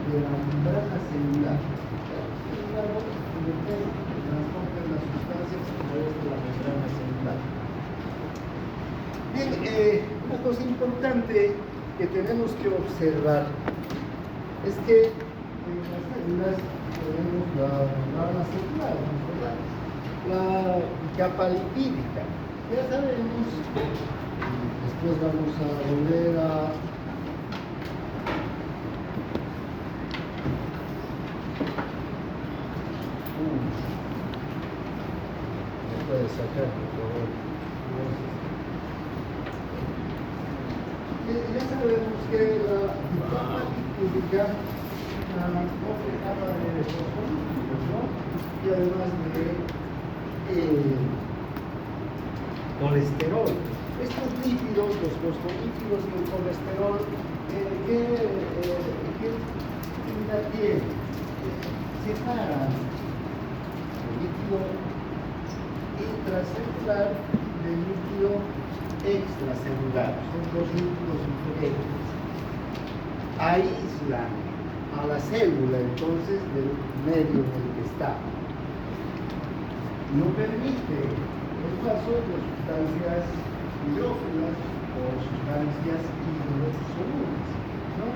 de la membrana celular. Que transportan las sustancias a través de la membrana celular. Bien, una cosa importante que tenemos que observar es que en las células tenemos la membrana celular, ¿verdad? La capa lipídica. Ya sabemos, después vamos a volver a ¿me puede sacar, por favor? Ya sabemos que la capa lipídica es una doble capa de fosfolípidos, ¿no? Y además de colesterol. Estos lípidos, los fosfolípidos y el colesterol, ¿qué utilidad tienen? Separan el líquido intracelular del líquido extracelular. Son dos líquidos diferentes. Aíslan a la célula entonces del medio en el que está. No permite el paso de sustancias hidrófilas o sustancias hidrosolubles, ¿no?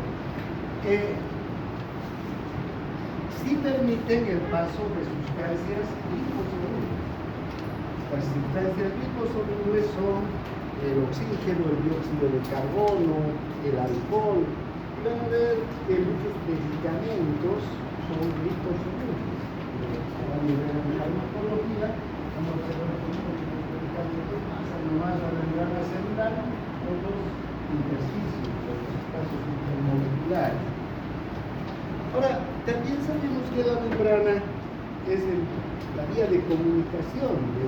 Sí permiten el paso de sustancias liposolubles. Las sustancias liposolubles son el oxígeno, el dióxido de carbono, el alcohol. Y van a ver que muchos medicamentos son liposolubles. A nivel de farmacología, vamos a ver cómo los medicamentos pasan nomás a la membrana celular por los intersticios, por los espacios intermoleculares. Ahora, también sabemos que la membrana es la vía de comunicación de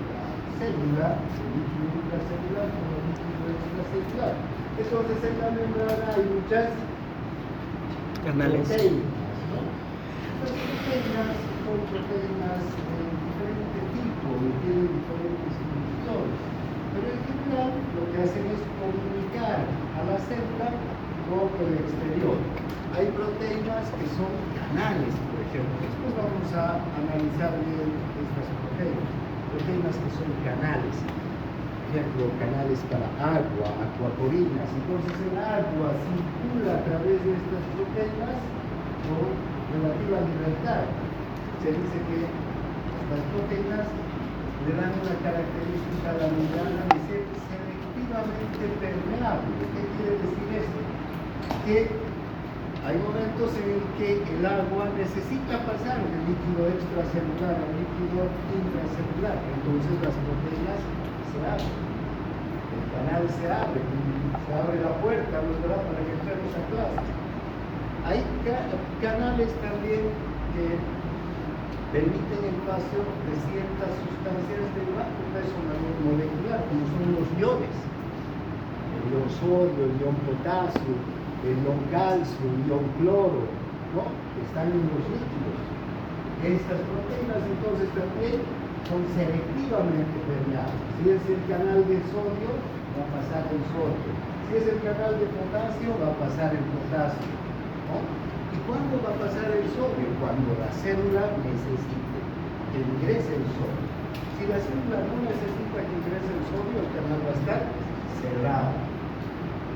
la célula, el líquido intracelular con el líquido extracelular. Entonces, en la membrana hay muchas canales. Proteínas, ¿no? Estas proteínas son proteínas de diferente tipo y tienen diferentes funciones. Pero en general, lo que hacen es comunicar a la célula con el exterior. Hay proteínas que son canales, por ejemplo. Después vamos a analizar bien estas proteínas. Proteínas que son canales. Por ejemplo, canales para agua, acuaporinas. Entonces el agua circula a través de estas proteínas con relativa libertad. Se dice que las proteínas le dan una característica a la membrana de ser selectivamente permeable. ¿Qué quiere decir esto? Que hay momentos en el que el agua necesita pasar del líquido extracelular al líquido intracelular. Entonces las proteínas se abren. El canal se abre la puerta, ¿verdad? Para que entremos a clase. Hay canales también que permiten el paso de ciertas sustancias de bajo peso molecular, como son los iones. El ion sodio, el ion potasio, el ion calcio, el ion cloro, ¿no? Están en los líquidos. Estas proteínas entonces también son selectivamente permeables. Si es el canal de sodio, va a pasar el sodio. Si es el canal de potasio, va a pasar el potasio, ¿no? ¿Y cuándo va a pasar el sodio? Cuando la célula necesite que ingrese el sodio. Si la célula no necesita que ingrese el sodio, el canal va a estar cerrado.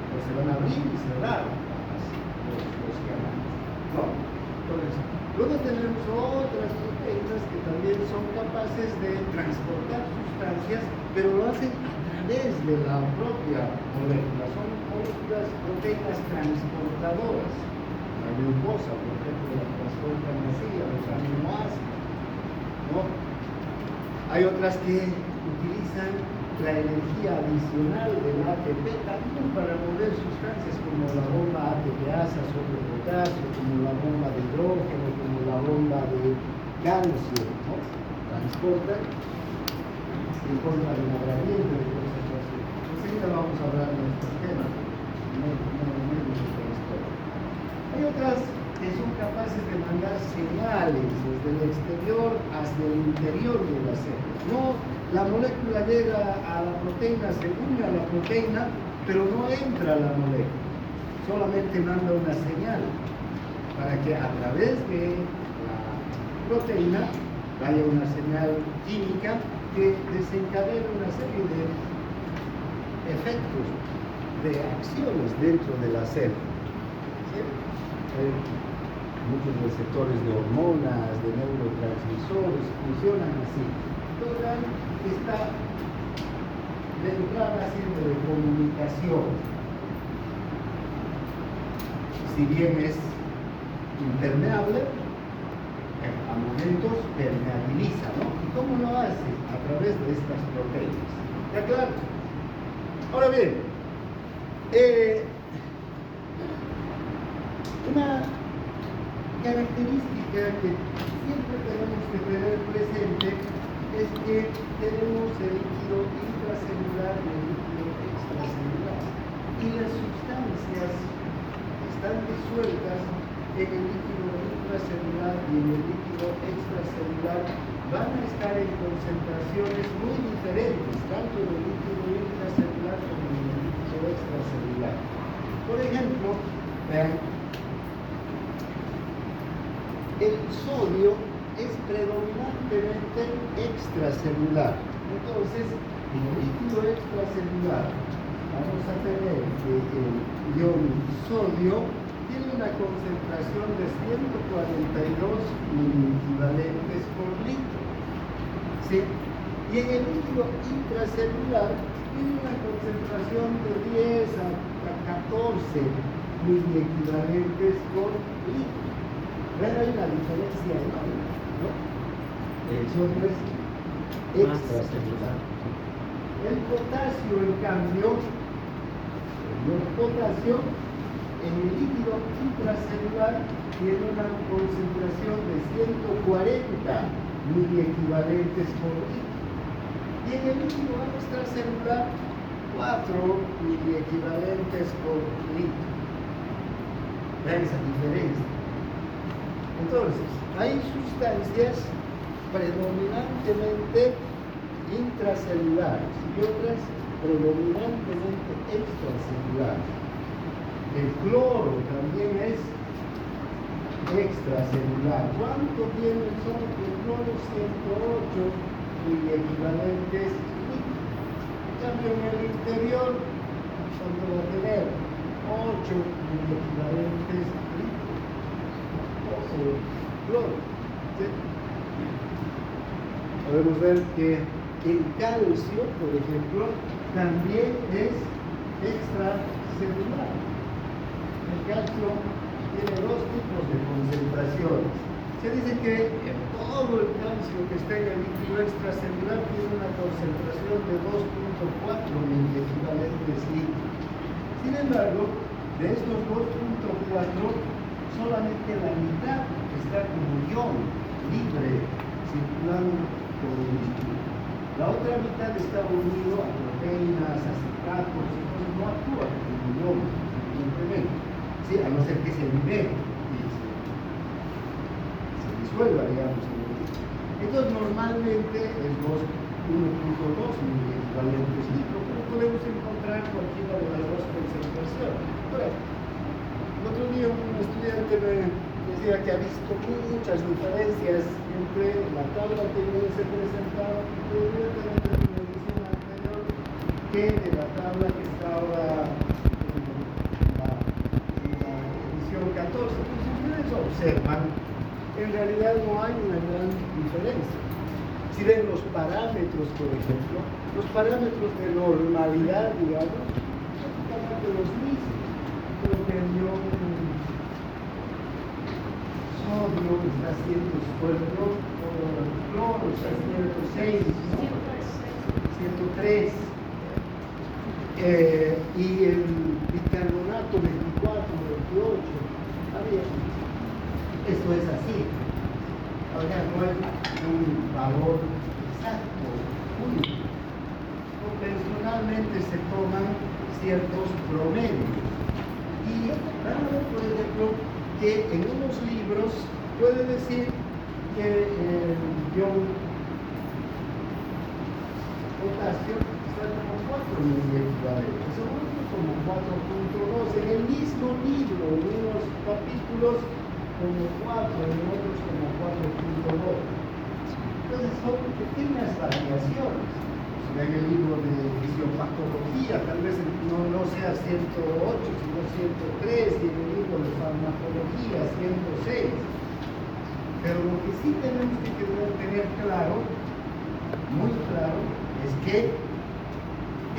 O se van a abrir y cerrar los canales, ¿no? Entonces, luego tenemos otras proteínas que también son capaces de transportar sustancias, pero lo hacen a través de la propia molécula. Son moléculas, proteínas transportadoras. La glucosa, por ejemplo, la transportan así, a los aminoácidos, ¿no? Hay otras que utilizan la energía adicional del ATP también para mover sustancias como la bomba ATPasa sobre potasio, como la bomba de hidrógeno, como la bomba de calcio, ¿no? Transportan en forma de una gradiente de cosas así. Enseguida vamos a hablar de estos temas, Hay otras que son capaces de mandar señales desde el exterior hacia el interior de la célula. No, la molécula llega a la proteína, se une a la proteína, pero no entra a la molécula. Solamente manda una señal para para que a través de la proteína haya una señal química que desencadene una serie de efectos, de acciones dentro de la célula. ¿Sí? Muchos receptores de hormonas, de neurotransmisores, funcionan así. Toda esta entrada siempre de comunicación, si bien es impermeable, a momentos permeabiliza, ¿no? ¿Y cómo lo hace? A través de estas proteínas. ¿Está claro? Ahora bien, una característica que siempre tenemos que tener presente es que tenemos el líquido intracelular y el líquido extracelular. Y las sustancias están disueltas en el líquido intracelular y en el líquido extracelular van a estar en concentraciones muy diferentes, tanto en el líquido intracelular como en el líquido extracelular. Por ejemplo, vean, el sodio es predominantemente extracelular. Entonces, en el líquido extracelular vamos a tener que el ion sodio tiene una concentración de 142 miliequivalentes por litro. ¿Sí? Y en el líquido intracelular tiene una concentración de 10 a 14 miliequivalentes por litro. Pero hay una diferencia enorme, ¿no? El sodio es extracelular. El potasio, en cambio, el potasio en el líquido intracelular tiene una concentración de 140 miliequivalentes por litro. Y en el líquido extracelular, 4 miliequivalentes por litro. Vean esa diferencia. Entonces, hay sustancias predominantemente intracelulares y otras predominantemente extracelulares. El cloro también es extracelular. ¿Cuánto tiene el cloro? 108 miliequivalentes litros. En cambio, en el interior, ¿cuánto va a tener? 8 miliequivalentes litros. Cloro. ¿Sí? Podemos ver que el calcio, por ejemplo, también es extracelular. El calcio tiene dos tipos de concentraciones. Se dice que todo el calcio que está en el líquido extracelular tiene una concentración de 2.4 miliequivalentes litros. Sin embargo, de estos 2.4, solamente la mitad está como ion libre circulando por el líquido. La otra mitad está unido a proteínas, acetatos y cosas, no actúa como ion, evidentemente. Sí, a no ser que se libere y se disuelva, digamos, en el líquido. Entonces, normalmente es 1.2 miliequivalentes litros, pero podemos encontrar cualquiera de las dos concentraciones. Bueno, el otro día un estudiante me decía que ha visto muchas diferencias entre la tabla que yo les he presentado evidentemente en la edición anterior que de la tabla que está ahora en la edición 14. Pues si ustedes observan, en realidad no hay una gran diferencia. Si ven los parámetros, por ejemplo, los parámetros de normalidad, digamos, son prácticamente los mismos. Creo que el ion sodio está haciendo esfuerzo, el cloro está haciendo 6, ¿no? 103. Y el bicarbonato 24, 28. Esto es así. O sea, no hay un valor exacto, único. Convencionalmente se toman ciertos promedios. Y van a ver, por ejemplo, que en unos libros puede decir que el ion potasio está como 4 miliequivalentes, o como 4.2. En el mismo libro, en unos capítulos, como 4, en otros como 4.2. Entonces son pequeñas variaciones. Si ven el libro de fisiopatología, tal vez no sea 108, sino 103, y en el libro de farmacología 106. Pero lo que sí tenemos que tener claro, muy claro, es que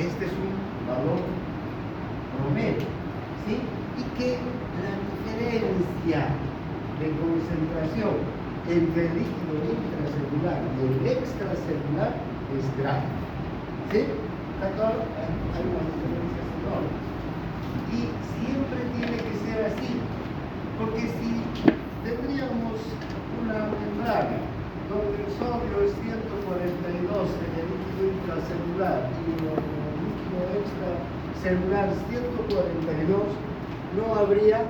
este es un valor promedio, ¿sí? Y que la diferencia de concentración entre el líquido intracelular y el extracelular es grande, ¿sí? ¿Está claro? Hay una diferencia enorme. Y siempre tiene que ser así, porque si tendríamos una membrana donde el sodio es 142 en el líquido intracelular y el líquido extracelular 142, no habría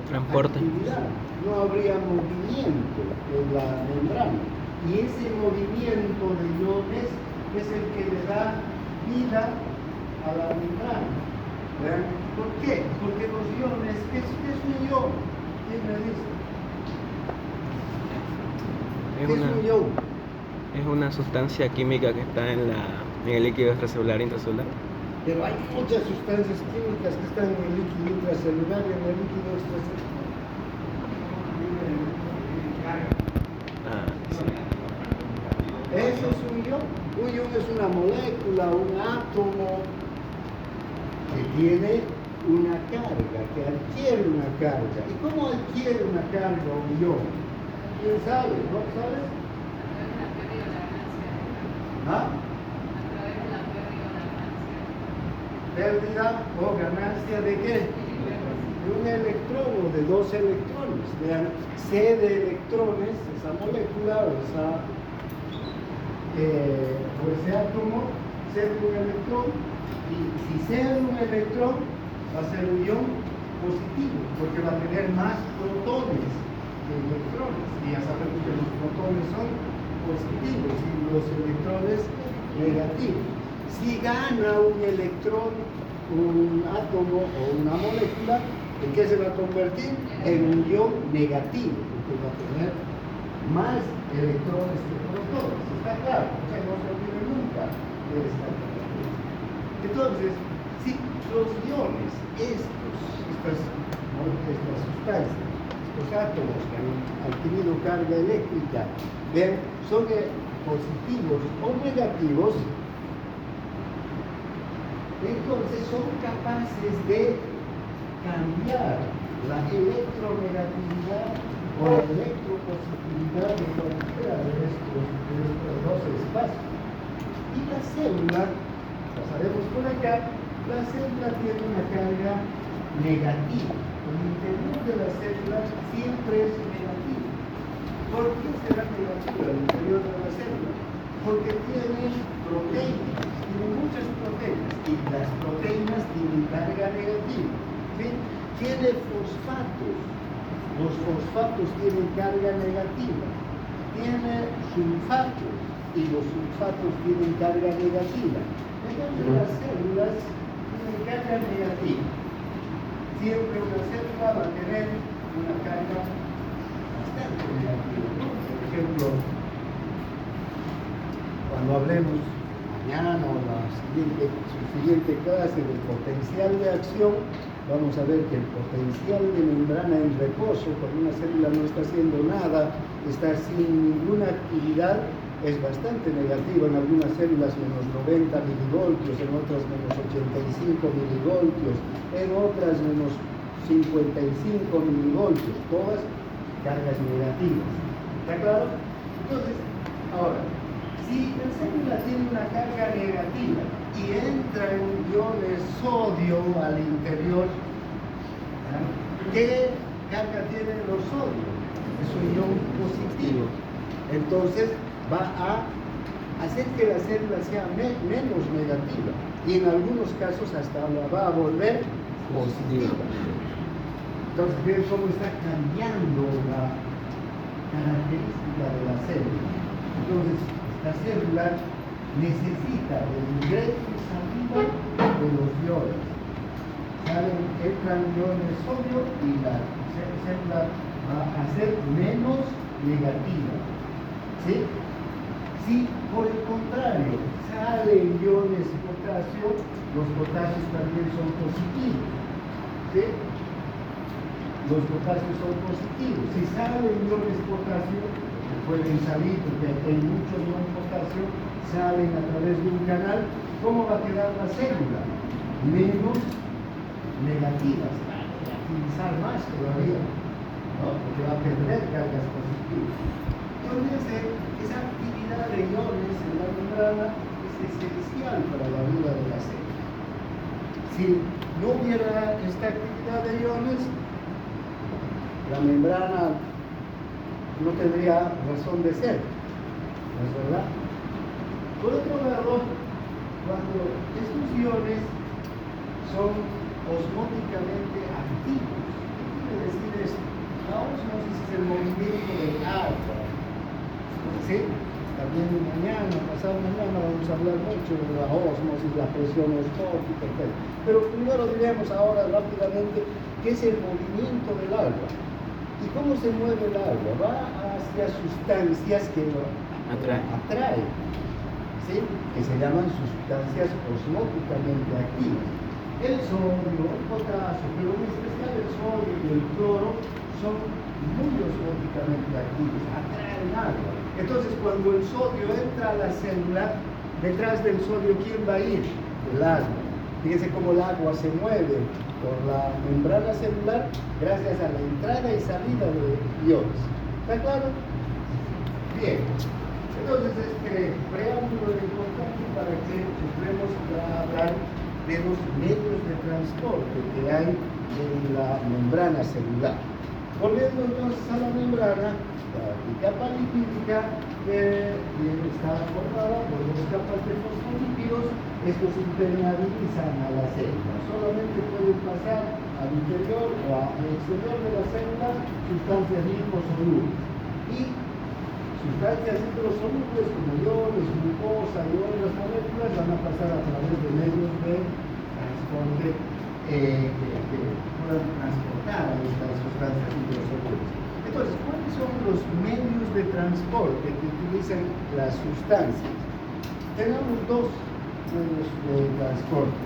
Transporte. actividad, no habría movimiento en la membrana. Y ese movimiento de iones es el que le da vida a la membrana. ¿Vean? ¿Por qué? Porque los iones, ¿qué es un ion? ¿Quién me dice? ¿Qué es un ion? Es una sustancia química que está en el líquido extracelular e intracelular. Pero hay muchas sustancias químicas que están en el líquido intracelular y en el líquido extracelular. Ah, sí. Eso es un ion. Un ion es una molécula, un átomo que tiene una carga, que adquiere una carga. ¿Y cómo adquiere una carga un ion? ¿Quién sabe? ¿No sabes? ¿Ah? ¿Pérdida o ganancia de qué? De un electrón o de dos electrones. Vean, C de electrones, esa molécula o ese átomo, C de un electrón, y si C de un electrón, va a ser un ion positivo, porque va a tener más protones que electrones. Y ya sabemos que los protones son positivos y los electrones negativos. Si gana un electrón, un átomo o una molécula, ¿en qué se va a convertir? En un ion negativo, porque va a tener más electrones que protones. ¿Está claro? O sea, no se olvide nunca de esta característica. Entonces, si los iones, estas sustancias, estos átomos que han adquirido carga eléctrica, ¿ven? Son positivos o negativos, entonces son capaces de cambiar la electronegatividad o la electropositividad de cualquiera de estos dos espacios. Y la célula, pasaremos por acá, la célula tiene una carga negativa. El interior de la célula siempre es negativo. ¿Por qué será negativa el interior de la célula? Porque tiene proteínas, tiene muchas proteínas, y las proteínas tienen carga negativa. ¿Sí? Tiene fosfatos, los fosfatos tienen carga negativa. Tiene sulfatos, y los sulfatos tienen carga negativa. Entonces las células tienen carga negativa. Siempre una célula va a tener una carga bastante negativa, ¿no? Por ejemplo, cuando hablemos mañana o su siguiente clase del potencial de acción, vamos a ver que el potencial de membrana en reposo, cuando una célula no está haciendo nada, está sin ninguna actividad, es bastante negativa. En algunas células menos 90 milivoltios, en otras menos 85 milivoltios, en otras menos 55 milivoltios, todas cargas negativas. ¿Está claro? Entonces, ahora, si la célula tiene una carga negativa y entra un ion de sodio al interior, ¿qué carga tienen los sodios? Es un ion positivo. Entonces va a hacer que la célula sea menos negativa y en algunos casos hasta la va a volver positiva. Entonces, ven cómo está cambiando la característica de la célula. Entonces, esta célula necesita el ingreso y salida de los iones. Entran iones sodio y la célula va a ser menos negativa. ¿Sí? Si por el contrario salen iones de potasio, los potasios también son positivos. ¿Sí? Los potasios son positivos. Si salen iones de potasio, que pueden salir porque hay muchos iones de potasio, salen a través de un canal, ¿cómo va a quedar la célula? Menos negativas, va a negativizar más todavía, ¿no? Porque va a perder cargas positivas. Entonces, esa actividad de iones en la membrana es esencial para la vida de la célula. Si no hubiera esta actividad de iones, la membrana no tendría razón de ser, ¿no es verdad? Por otro lado, cuando estos iones son osmóticamente activos, ¿qué quiere decir esto? La osmosis es el movimiento del agua. ¿Sí? También mañana, pasado mañana, vamos a hablar mucho de la osmosis, la presión osmótica, etc. Pero primero diremos ahora rápidamente qué es el movimiento del agua. ¿Y cómo se mueve el agua? Va hacia sustancias que lo atraen, ¿sí? Que se llaman sustancias osmóticamente activas. El sodio, el potasio, pero en especial el sodio y el cloro son muy osmóticamente activos, atraen agua. Entonces, cuando el sodio entra a la célula, detrás del sodio, ¿quién va a ir? El agua. Fíjense cómo el agua se mueve por la membrana celular gracias a la entrada y salida de iones. ¿Está claro? Bien. Entonces, este preámbulo es importante para que entremos a hablar de los medios de transporte que hay en la membrana celular. Volviendo entonces a la membrana, la capa lipídica está formada por dos capas de fosfolípidos. Estos impermeabilizan a la célula. Solamente pueden pasar al interior o al exterior de la célula sustancias liposolubles. Y sustancias hidrosolubles como iones, glucosa y otras moléculas van a pasar a través de medios de transporte que puedan transportar a estas sustancias hidrosolubles. Entonces, ¿cuáles son los medios de transporte que utilizan las sustancias? Tenemos dos medios de transporte.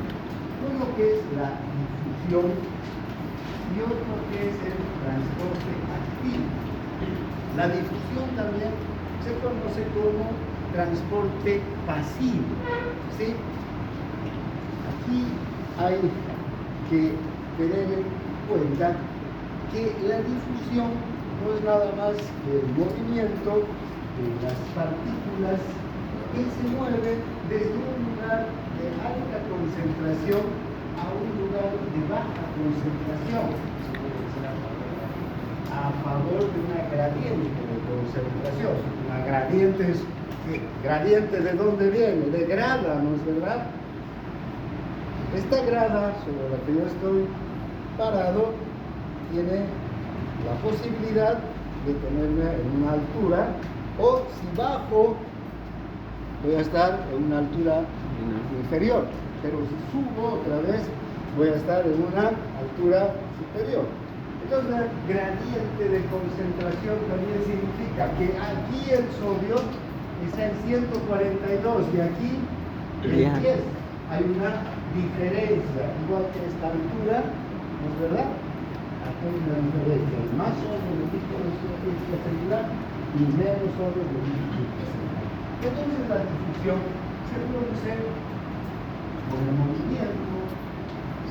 Uno que es la difusión y otro que es el transporte activo. La difusión también se conoce como transporte pasivo. ¿Sí? Aquí hay que tener en cuenta que la difusión no es nada más que el movimiento de las partículas que se mueven desde un lugar de alta concentración a un lugar de baja concentración, a favor de una gradiente de concentración. Una gradiente es, ¿gradiente de dónde viene? De grada, ¿no es verdad? Esta grada sobre la que yo estoy parado tiene la posibilidad de tenerme en una altura, o si bajo voy a estar en una altura inferior, pero si subo otra vez voy a estar en una altura superior. Entonces la gradiente de concentración también significa que aquí el sodio está en 142 y aquí en 10. Hay una diferencia, igual que esta altura, ¿no es verdad? Aquí hay una diferencia, más sodio de tipo de celular y menos sodio de tipo celular. Entonces la difusión se produce por el movimiento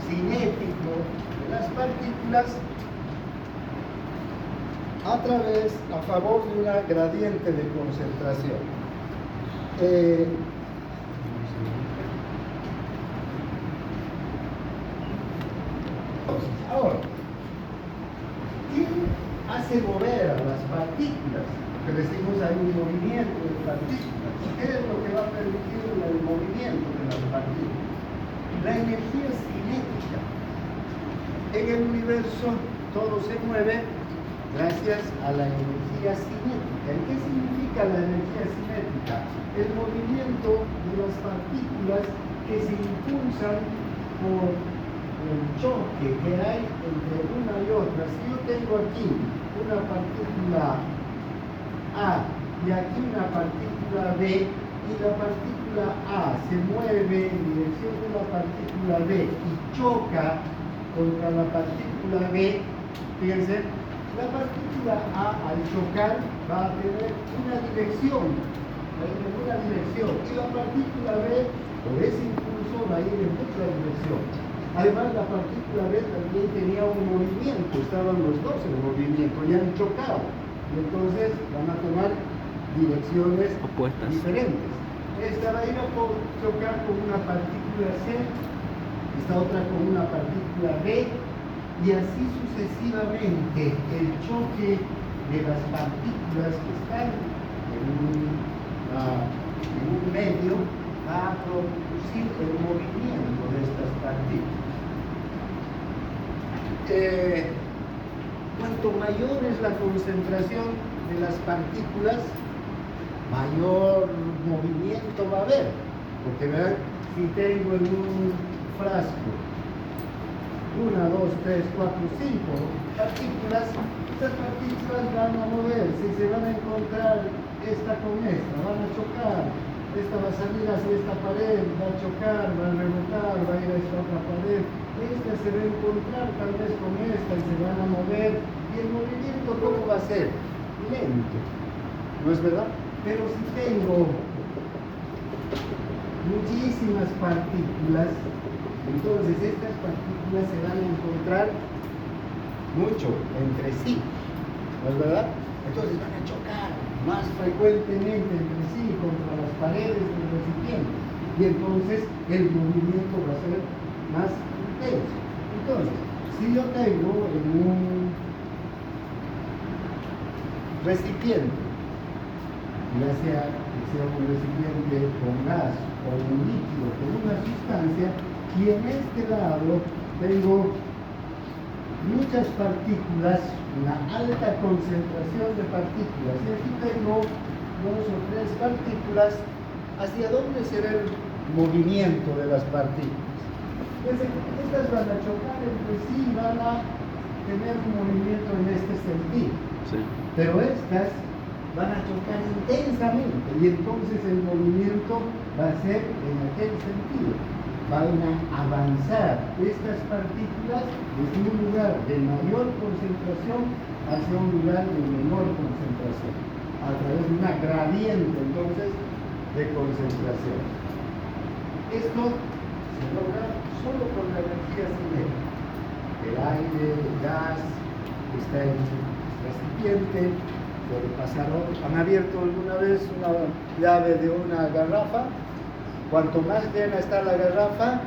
cinético de las partículas a favor de una gradiente de concentración. Ahora, ¿quién hace mover a las partículas? Que decimos hay un movimiento de partículas. ¿Qué es lo que va a permitir el movimiento de las partículas? La energía cinética. En el universo todo se mueve gracias a la energía cinética. ¿Y qué significa la energía cinética? El movimiento de las partículas que se impulsan por el choque que hay entre una y otra. Si yo tengo aquí un una partícula A y aquí una partícula B, y la partícula A se mueve en dirección de la partícula B y choca contra la partícula B, fíjense, la partícula A al chocar va a tener una dirección, y la partícula B, por ese impulso, va a ir en otra dirección. Además, la partícula B también tenía un movimiento, estaban los dos en movimiento y han chocado, y entonces van a tomar direcciones opuestas, diferentes. Esta va a ir a chocar con una partícula C, esta otra con una partícula B, y así sucesivamente. El choque de las partículas que están en un medio va a producir el movimiento de estas partículas. Cuanto mayor es la concentración de las partículas, mayor movimiento va a haber. Porque vean, si tengo en un frasco 1, 2, 3, 4, 5 partículas, estas partículas van a moverse y se van a encontrar esta con esta, van a chocar, esta va a salir hacia esta pared, va a chocar, va a rebotar, va a ir a esta otra pared, esta se va a encontrar tal vez con esta y se van a mover, y el movimiento ¿cómo va a ser? Lento, ¿no es verdad? Pero si tengo muchísimas partículas, entonces estas partículas se van a encontrar mucho entre sí, ¿no es verdad? Entonces van a chocar más frecuentemente entre sí contra las paredes del recipiente, y entonces el movimiento va a ser más intenso. Entonces, si yo tengo en un recipiente, ya sea que sea un recipiente con gas o un líquido con una sustancia, y en este lado tengo muchas partículas, una alta concentración de partículas, y aquí tengo 2 o 3 partículas, ¿hacia dónde se ve el movimiento de las partículas? Estas van a chocar entre sí y van a tener un movimiento en este sentido, sí, pero estas van a chocar intensamente, y entonces el movimiento va a ser en aquel sentido. Van a avanzar estas partículas desde un lugar de mayor concentración hacia un lugar de menor concentración, a través de una gradiente entonces de concentración. Esto se logra solo con la energía cinética. El aire, el gas, está en el recipiente, puede pasar otro. ¿Han abierto alguna vez una llave de una garrafa? Cuanto más llena está la garrafa,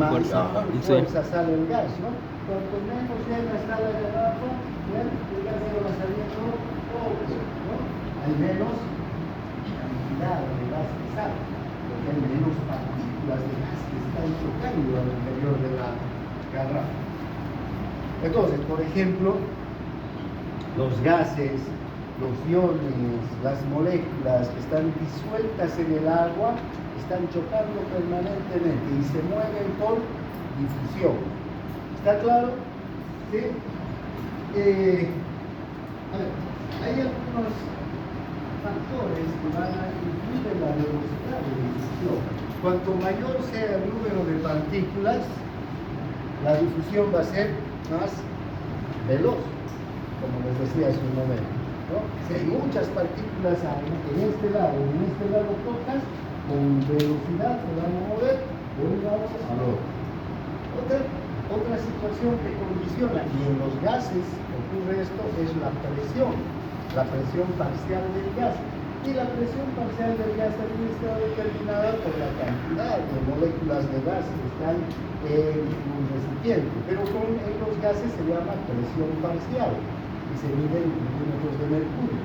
más fuerza, fuerza sale el gas, ¿no? Cuanto menos llena está la garrafa, el gas se va saliendo poco, ¿no? Hay menos cantidad de gas que sale, porque hay menos partículas de gas que están chocando al interior de la garrafa. Entonces, por ejemplo, los gases, los iones, las moléculas que están disueltas en el agua están chocando permanentemente y se mueven por difusión. ¿Está claro? ¿Sí? A ver, hay algunos factores que van a influir en la velocidad de difusión. Cuanto mayor sea el número de partículas, la difusión va a ser más veloz, como les decía hace un momento, ¿no? Si hay muchas partículas en este lado y en este lado pocas, con velocidad se van a mover de un lado al otro. Otra situación que condiciona, y en los gases ocurre esto, es la presión parcial del gas. Y la presión parcial del gas también está determinada por la cantidad de moléculas de gas que están en un recipiente. Pero en los gases se llama presión parcial y se mide en milímetros de mercurio.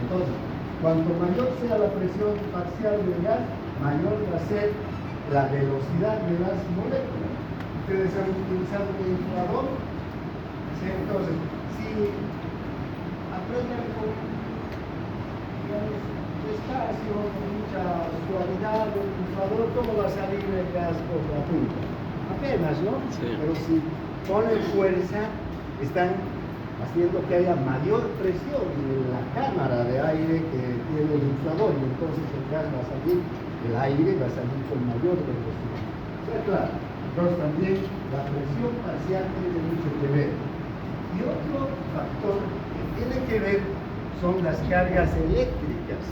Entonces, cuanto mayor sea la presión parcial del gas, mayor va a ser la velocidad de las moléculas. Ustedes han utilizado un inflador, ¿sí? Entonces, si apretan con, digamos, despacio, con mucha suavidad el inflador, ¿cómo va a salir el gas por la punta? Apenas, ¿no? Sí. Pero si ponen fuerza, están haciendo que haya mayor presión en la cámara de aire que tiene el inflador, y entonces el gas va a salir, el aire va a salir con mayor velocidad. ¿Está claro? Entonces también la presión parcial tiene mucho que ver. Y otro factor que tiene que ver son las cargas eléctricas.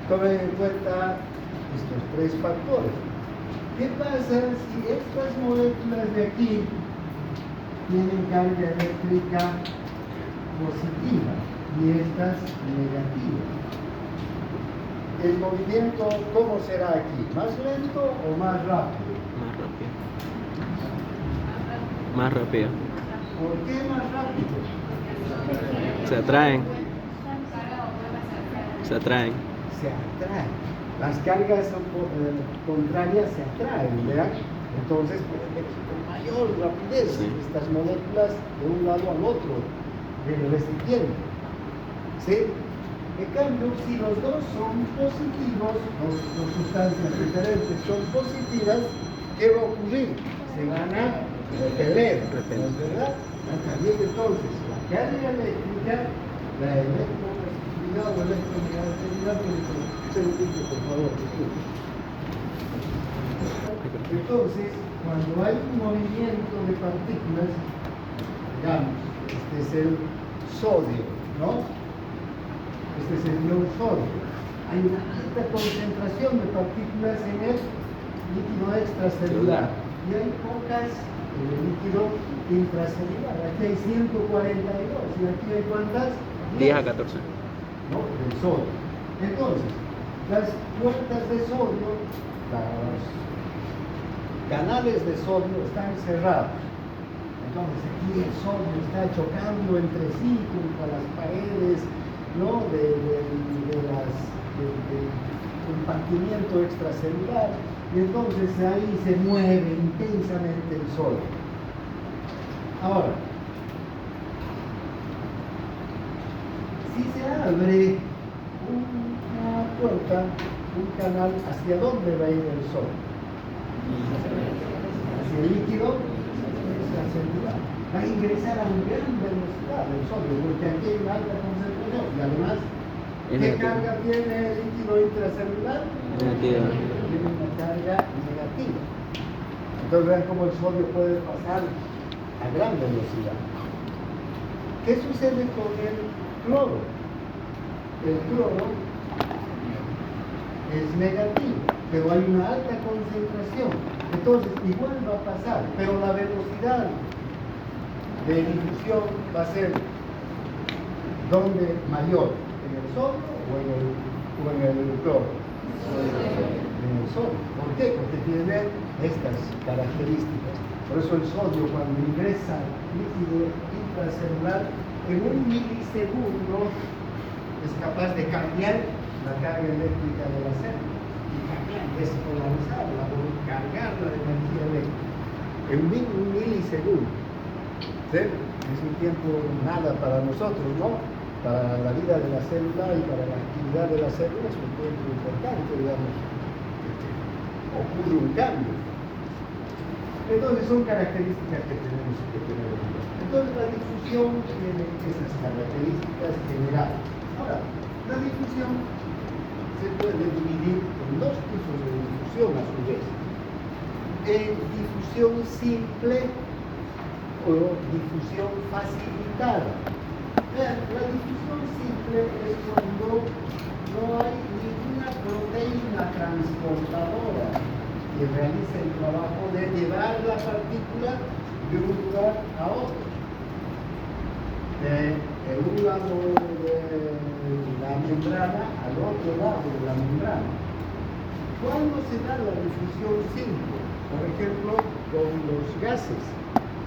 Tomen en cuenta estos tres factores. ¿Qué pasa si estas moléculas de aquí tienen carga eléctrica positiva y estas negativas? ¿El movimiento cómo será aquí? ¿Más lento o más rápido? Más rápido. Más rápido. ¿Por qué más rápido? Se atraen. Se atraen. Se atraen. Las cargas contrarias se atraen, ¿verdad? Entonces pueden ir con mayor rapidez estas moléculas de un lado al otro del recipiente. ¿Sí? En cambio, si los dos son positivos, dos sustancias diferentes son positivas, ¿qué va a ocurrir? Se van a repeler, ¿no es verdad? También entonces, la carga eléctrica, la electropositividad o electronegatividad, por favor, disculpe. Entonces, cuando hay un movimiento de partículas, digamos, este es el sodio, ¿no? Este es el ion sodio. Hay una alta concentración de partículas en el líquido extracelular y hay pocas en el líquido intracelular. Aquí hay 142 y aquí hay ¿cuántas? 10 a 14. ¿No? Del sodio. Entonces, las puertas de sodio, los canales de sodio están cerrados. Entonces aquí el sodio está chocando entre sí contra las paredes, ¿no? del compartimiento extracelular, y entonces ahí se mueve intensamente el sodio. Ahora, si se abre una puerta, un canal, ¿hacia dónde va a ir el sodio? Hacia el líquido extracelular. Va a ingresar a una gran velocidad el sodio, porque aquí hay una alta concentración y además, ¿qué carga tiene el líquido intracelular? Negativa. Tiene una carga negativa. Entonces vean cómo el sodio puede pasar a gran velocidad. ¿Qué sucede con el cloro? El cloro es negativo, pero hay una alta concentración. Entonces igual va a pasar, pero la velocidad de difusión va a ser ¿dónde mayor? ¿En el sodio o en el cloro? En el sodio. ¿Por qué? Porque tiene estas características. Por eso el sodio, cuando ingresa al líquido intracelular, en un milisegundo es capaz de cambiar la carga eléctrica de la célula y cambiar, despolarizarla o cargarla de energía eléctrica en un milisegundo. ¿Sí? Es un tiempo nada para nosotros, ¿no? Para la vida de la célula y para la actividad de la célula es un tiempo importante, digamos, ocurre un cambio. Entonces son características que tenemos que tener en cuenta. Entonces la difusión tiene esas características generales. Ahora, la difusión se puede dividir en dos tipos de difusión a su vez. En difusión simple o difusión facilitada. Vean, la difusión simple es cuando no hay ninguna proteína transportadora que realice el trabajo de llevar la partícula de un lugar a otro. De un lado de la membrana al otro lado de la membrana. ¿Cuándo se da la difusión simple? Por ejemplo, con los gases,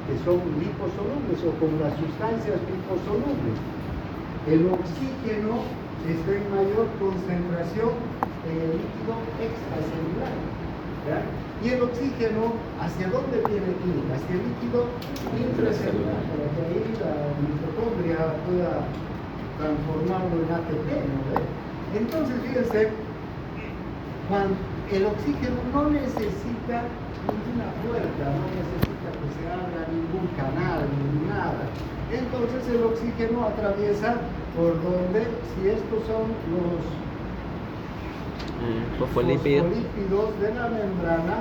que son liposolubles, o con las sustancias liposolubles. El oxígeno está en mayor concentración en el líquido extracelular. ¿Verdad? Y el oxígeno, ¿hacia dónde tiene que ir? Hacia el líquido intracelular, para que ahí la mitocondria pueda transformarlo en ATP, ¿no? Entonces, fíjense, cuando El oxígeno no necesita ninguna puerta, no necesita que se abra ningún canal, ni nada. Entonces el oxígeno atraviesa por donde, si estos son los Fosfolípidos. fosfolípidos de la membrana,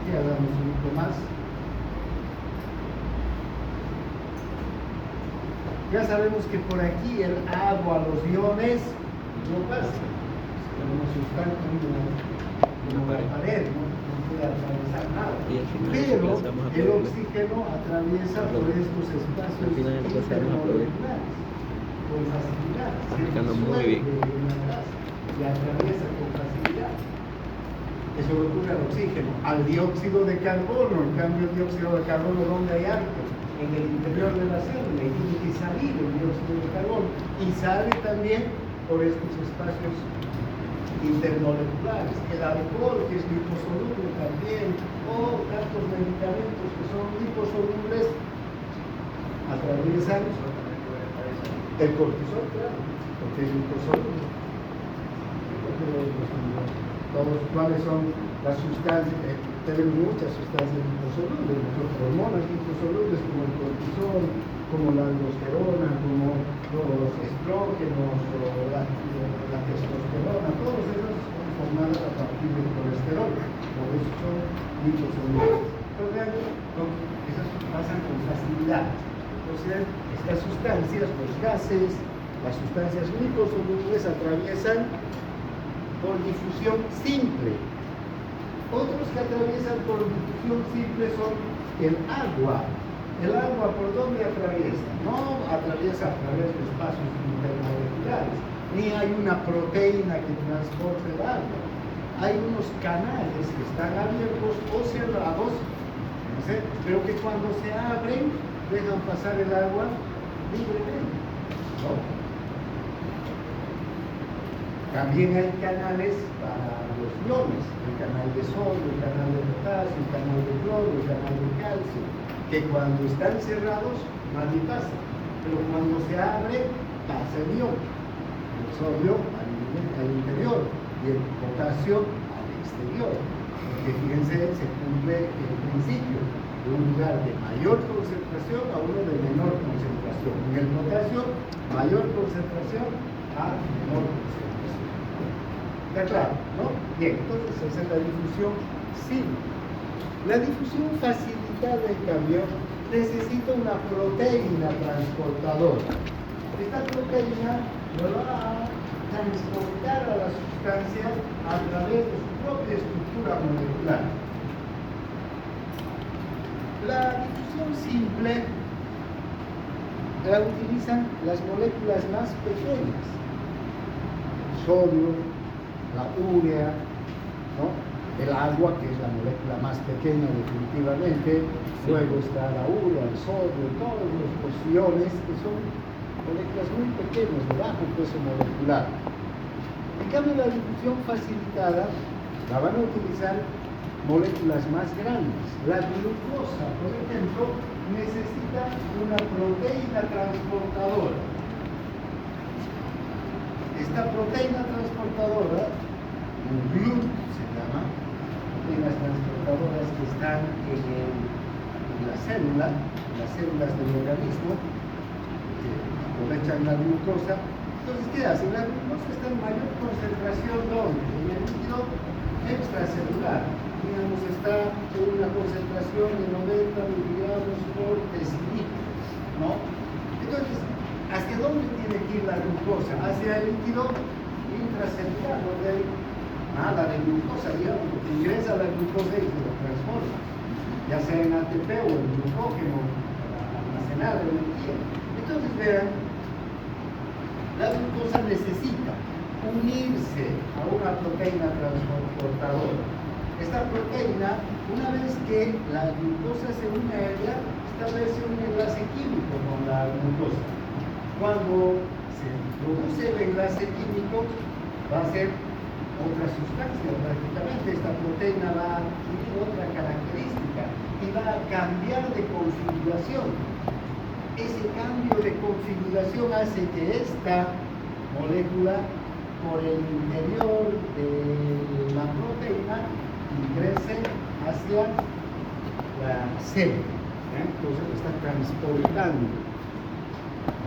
y hagamos un poco más. Ya sabemos que por aquí el agua, los iones, no pasan. Como sustancia, como la pared, no puede atravesar nada. Pero el oxígeno atraviesa por estos espacios intermoleculares con facilidad. Se disuelve en la grasa y atraviesa con facilidad. Eso le ocurre al oxígeno. Al dióxido de carbono, en cambio el dióxido de carbono, ¿dónde hay harto? En el interior de la célula, y tiene que salir el dióxido de carbono. Y sale también por estos espacios intermoleculares. El alcohol, que es liposoluble también, o tantos medicamentos que son liposolubles, atraviesan el cortisol, claro, porque es liposoluble. Todos, ¿cuáles son las sustancias? Tenemos muchas sustancias liposolubles, hormonas liposolubles como el cortisol, como la aldosterona, como los estrógenos, o la testosterona, todos esos son formados a partir del colesterol, por eso son liposolubles. Entonces, esas pasan con facilidad. Entonces, estas sustancias, los gases, las sustancias liposolubles atraviesan por difusión simple. Otros que atraviesan por difusión simple son el agua. ¿El agua por dónde atraviesa? No atraviesa a través de espacios intermoleculares, ni hay una proteína que transporte el agua. Hay unos canales que están abiertos o cerrados, no sé, pero que cuando se abren dejan pasar el agua libremente, ¿no? También hay canales para los iones, el canal de sodio, el canal de potasio, el canal de cloro, el canal de calcio, que cuando están cerrados nadie pasa, pero cuando se abre pasa el ion, el sodio al interior y el potasio al exterior, porque fíjense, se cumple el principio de un lugar de mayor concentración a uno de menor concentración. En el potasio, mayor concentración a menor concentración. ¿Está claro? ¿No? Bien, entonces esa es la difusión simple. La difusión facilitada, en cambio, necesita una proteína transportadora. Esta proteína lo va a transportar a la sustancia a través de su propia estructura molecular. La difusión simple la utilizan las moléculas más pequeñas. El sodio, la urea, ¿no? El agua, que es la molécula más pequeña definitivamente, luego está la urea, el sodio, todos los iones que son moléculas muy pequeñas, de bajo peso molecular. En cambio, la difusión facilitada la van a utilizar moléculas más grandes. La glucosa, por ejemplo, necesita una proteína transportadora. Esta proteína transportadora, un GLUT se llama, proteínas transportadoras que están en la célula, en las células del organismo, que aprovechan la glucosa. Entonces, ¿qué hacen? La glucosa está en mayor concentración, ¿dónde? En el líquido extracelular. Digamos, está en una concentración de 90 miligramos por decilitro, ¿no? Entonces, ¿hacia dónde tiene que ir la glucosa? Hacia el líquido intracelular, donde hay nada de glucosa, digamos, porque ingresa la glucosa y se lo transforma, ya sea en ATP o en glucógeno para almacenar energía. Entonces, vean, la glucosa necesita unirse a una proteína transportadora. Esta proteína, una vez que la glucosa se une a ella, establece un enlace químico con la glucosa. Cuando se produce el enlace químico, va a ser otra sustancia prácticamente. Esta proteína va a adquirir otra característica y va a cambiar de configuración. Ese cambio de configuración hace que esta molécula por el interior de la proteína ingresen hacia la célula. Entonces lo está transportando.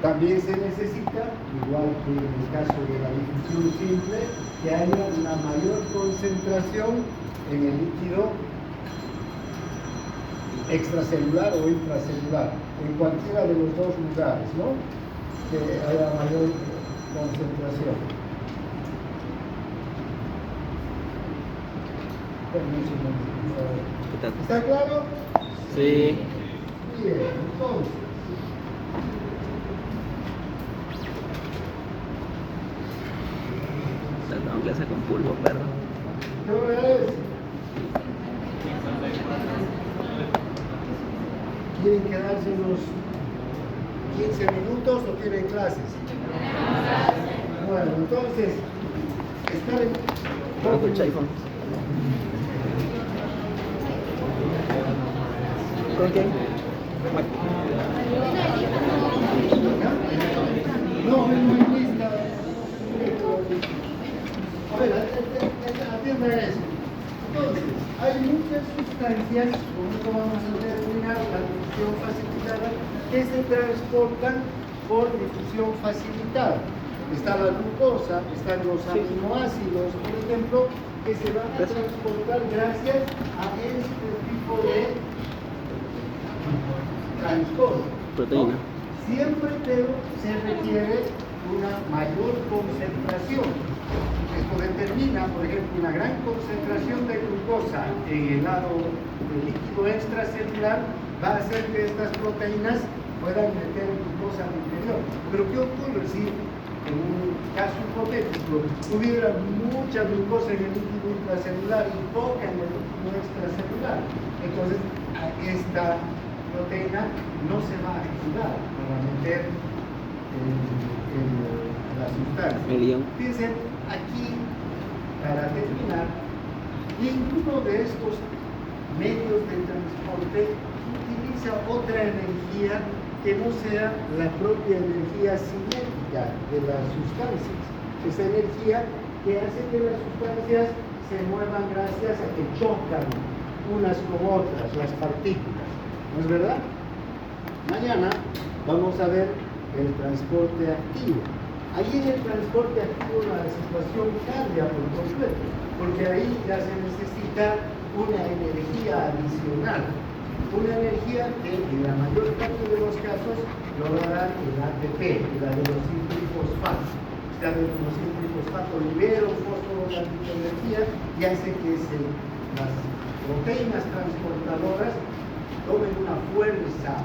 También se necesita, igual que en el caso de la difusión simple, que haya una mayor concentración en el líquido extracelular o intracelular, en cualquiera de los dos lugares, ¿no? Que haya mayor concentración. ¿Está claro? Sí. Bien, entonces. Tengo clase con pulpo, perro. ¿Qué hora es? ¿Quieren quedarse unos 15 minutos o tienen clases? Bueno, entonces, esperen. ¿No escucha iPhone? ¿Con quién? No, no hay lista. A ver, atienda eso. Entonces, hay muchas sustancias, con esto vamos a determinar la difusión facilitada, que se transportan por difusión facilitada. Está la glucosa, están los aminoácidos, por ejemplo, que se van a transportar gracias a este tipo de transporte. Proteína. Siempre, pero se requiere una mayor concentración. Esto determina, por ejemplo, una gran concentración de glucosa en el lado del líquido extracelular va a hacer que estas proteínas puedan meter glucosa al interior. Pero ¿qué ocurre si en un caso hipotético hubiera mucha glucosa en el líquido intracelular y poca en el líquido extracelular? Entonces, esta proteína no se va a activar para meter la sustancia. Fíjense, aquí, para terminar, ninguno de estos medios de transporte utiliza otra energía que no sea la propia energía cinética de las sustancias. Esa energía que hace que las sustancias se muevan gracias a que chocan unas con otras, las partículas. ¿No es verdad? Mañana vamos a ver el transporte activo. Allí en el transporte activo la situación cambia por completo, porque ahí ya se necesita una energía adicional, una energía que en la mayor parte de los casos lo dará el ATP, el adenosíntrifosfato. Este adenosíntrifosfato libera un fósforo de antienergía y hace que las proteínas transportadoras tomen una fuerza,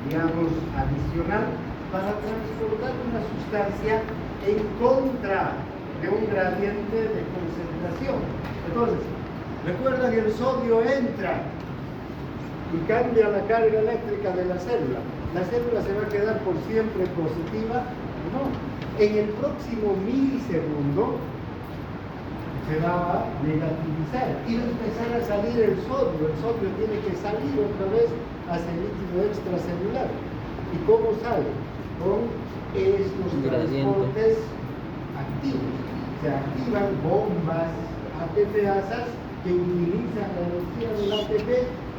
digamos, adicional para transportar una sustancia en contra de un gradiente de concentración. Entonces, recuerdan que el sodio entra y cambia la carga eléctrica de la célula. La célula se va a quedar por siempre positiva. No, en el próximo milisegundo se va a negativizar y va a empezar a salir el sodio. El sodio tiene que salir otra vez hacia el líquido extracelular. ¿Y cómo sale? Con estos transportes activos. Se activan bombas ATPasas que utilizan la energía del ATP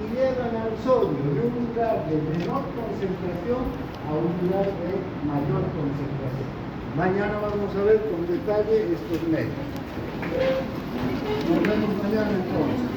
y llevan al sodio de un lugar de menor concentración a un lugar de mayor concentración. Mañana vamos a ver con detalle estos medios. Nos vemos mañana entonces.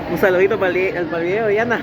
Un saludito para el video, Diana.